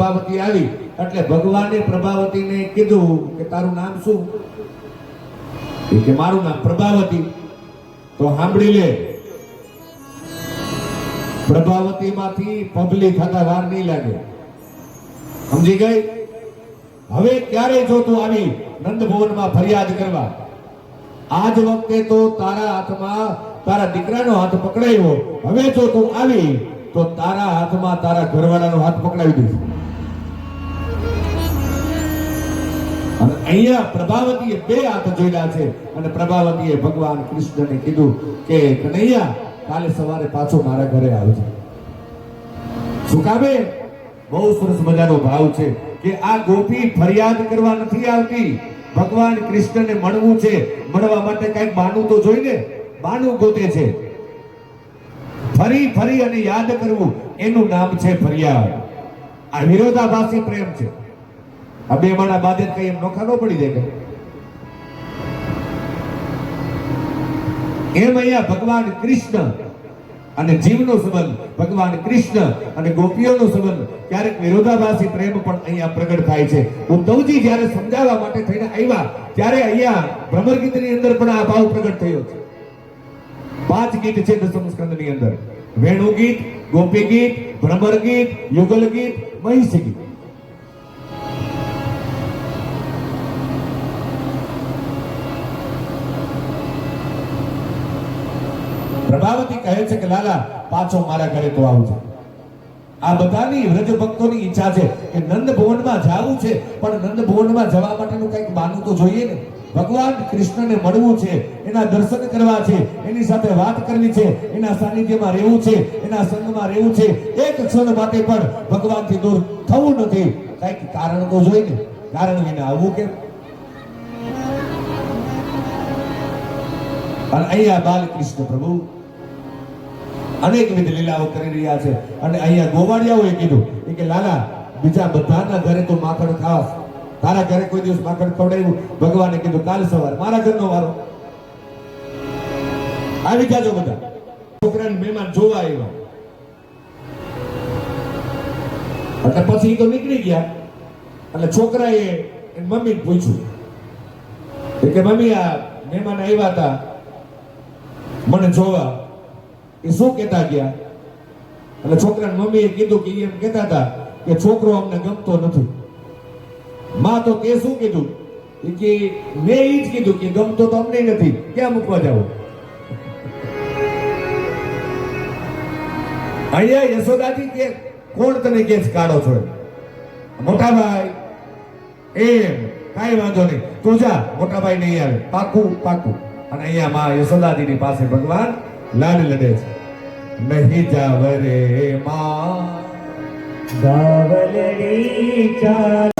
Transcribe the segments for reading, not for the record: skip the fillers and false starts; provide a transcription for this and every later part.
પ્રભાવતી આવી એટલે ભગવાને પ્રભાવતીને કીધું કે તારું નામ શું? કે મારું નામ પ્રભાવતી. તો સાંભળી લે, પ્રભાવતીમાંથી પબલી થતા વાર નહીં લાગે. સમજી ગઈ? હવે ક્યારે જો તું આવી નંદભવનમાં ફરિયાદ કરવા, આજ વખતે તો તારા હાથમાં તારા દીકરાનો હાથ પકડાયો. હવે જો તું આવી તો તારા હાથમાં તારા ઘરવાળાનો હાથ પકડાવી દઈશ. અને અહીંયા પ્રભાવતીએ બે હાથ જોડ્યા છે અને પ્રભાવતીએ ભગવાન કૃષ્ણને કીધું કે કનૈયા કાલે સવારે પાછો મારા ઘરે આવજે. શું કામે? બહુ સરસ મજાનો ભાવ છે કે આ ગોપી ફરિયાદ કરવા નથી આવતી, ભગવાન કૃષ્ણને મળવું છે. મળવા માટે કઈક બાનું તો જોઈને બાનું ગોતે છે. ફરી ફરી અને યાદ કરવું એનું નામ છે ફરિયાદ. આ વિરોધાભાસી પ્રેમ છે. આ બે માણા બાદ કઈ એમ નોખા ન પડી જાય. એમ અહીંયા ભગવાન કૃષ્ણ અને જીવનો સંબંધ, ભગવાન કૃષ્ણ અને ગોપીઓનો સંબંધ, ક્યારેક વિરોધાભાસી પ્રેમ પણ અહીંયા પ્રગટ થાય છે. ઉદ્ધવજી જ્યારે સમજાવવા માટે થઈને આવ્યા ત્યારે અહીંયા ભ્રમર ગીતની અંદર પણ આ ભાવ પ્રગટ થયો છે. 5 ગીત છે દસમ સ્કંદની અંદર: વેણુ ગીત, ગોપી ગીત, ભ્રમર ગીત, યુગલ ગીત, મહિષી ગીત. પ્રભાવતી કહે છે કે લાલા પાછો મારા ઘરે તો આવજો. આ બધાની વ્રજ ભક્તોની ઈચ્છા છે કે નંદ ભવનમાં જવું છે, પણ નંદ ભવનમાં જવા માટેનું કંઈક બાનું તો જોઈએ ને. ભગવાન કૃષ્ણને મળવું છે, એના દર્શન કરવા છે, એની સાથે વાત કરવી છે, એના સાનિધ્યમાં રહેવું છે, એના સંગમાં રહેવું છે. એક ક્ષણ માટે પણ ભગવાનથી દૂર થવું નથી. કંઈક કારણ તો જોઈને, કારણ વિના આવવું કેમ? અને અહીંયા બાલકૃષ્ણ પ્રભુ અનેકવિધ લીલાઓ કરી રહ્યા છે. અને અહીંયા ગોવાળિયાઓએ કીધું કે લાલા બીજા બધાના ઘરે તો માખણ ખાસ, તારા ઘરે કોઈ દિવસ માખણ ખવડાવ્યું? ભગવાને કીધું કાલ સવાર મારા ઘરનો વારો, આવી જાજો બધા. છોકરાને મહેમાન જોવા આવ્યા એટલે પછી તો નીકળી ગયા. એટલે છોકરાએ મમ્મીને પૂછ્યું કે મમ્મી આ મહેમાન આવ્યા હતા મને જોવા, એ શું કહેતા ગયા? એટલે છોકરાની મમ્મીએ કીધું કે એમ કહેતા હતા કે છોકરો અમને ગમતો નથી. માં તો કે શું કીધું? કે મેં ઈ જ કીધું કે ગમતો તો અમને નથી, ક્યાં મૂકવા જાવ? અહીંયા યશોદાજી કે કોણ તને કે કાઢો છો? મોટા ભાઈ એમ કાંઈ વાંધો નહીં, તું જા, મોટા ભાઈ નહીં આવે, પાકું પાકું. અને અહીંયા માં યશોદાજીની પાસે ભગવાન લાડ લડે છે. નહીં જાવ રે માં ગાવલડી ચાલે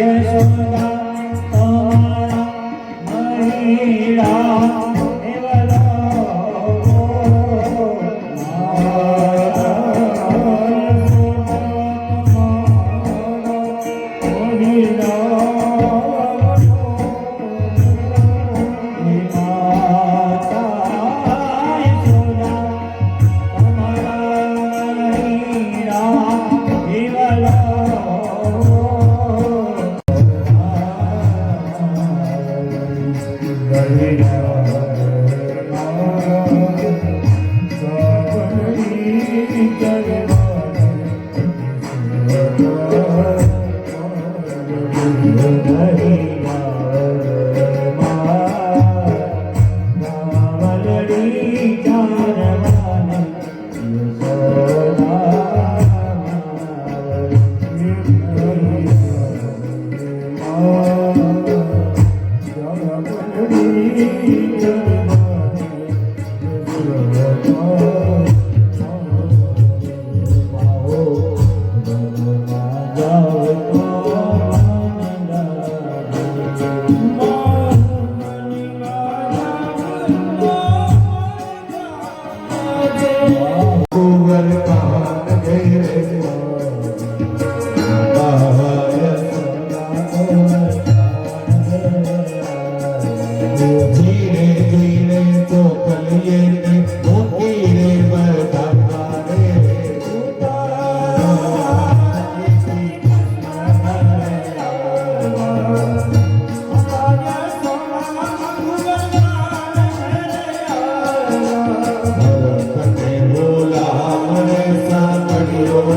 Hare કુંવર કાન ઘેરે ધીરે ધીરે તો કલીએ ને મોતી રે બધા રે ભરતને બોલા મને સાંભળ્યો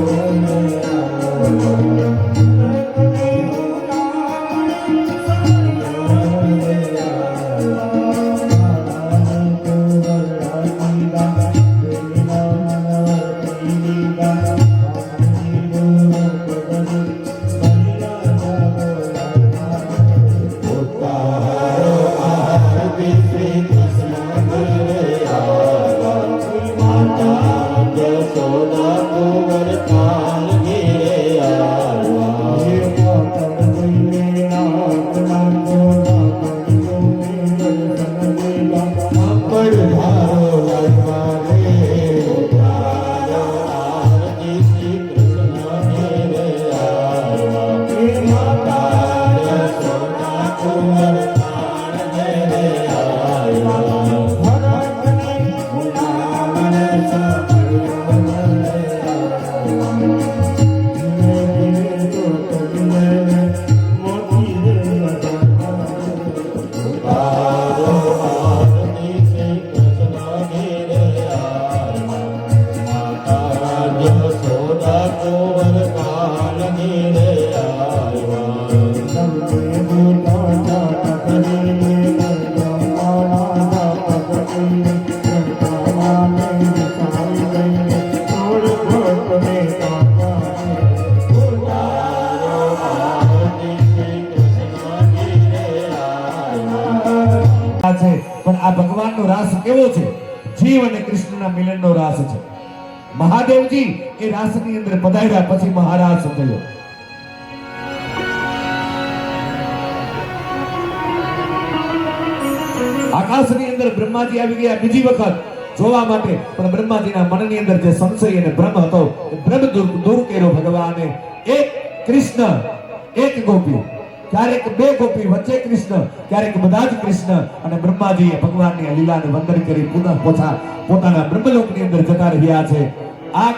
છે પણ આ ભગવાનનો રાસ કેવો છે? જીવ અને કૃષ્ણના મિલનનો રાસ છે. મહાદેવજી એ રાસની અંદર પધાર્યા પછી મહારાસ થયો. આકાશની અંદર બ્રહ્માજી આવી ગયા બીજી વખત જોવા માટે, પણ બ્રહ્માજીના મનની અંદર જે સંશય અને ભ્રમ હતો એ ભ્રમ દૂર કર્યો ભગવાને. એક કૃષ્ણ એક ગોપી, ક્યારેક બે ગોપી વચ્ચે કૃષ્ણ, ક્યારેક બધા જ કૃષ્ણ. અને બ્રહ્માજીએ ભગવાનની લીલાને વંદન કરી પુનઃ પોતાના બ્રહ્મલોકની અંદર જતા રહ્યા છે. આ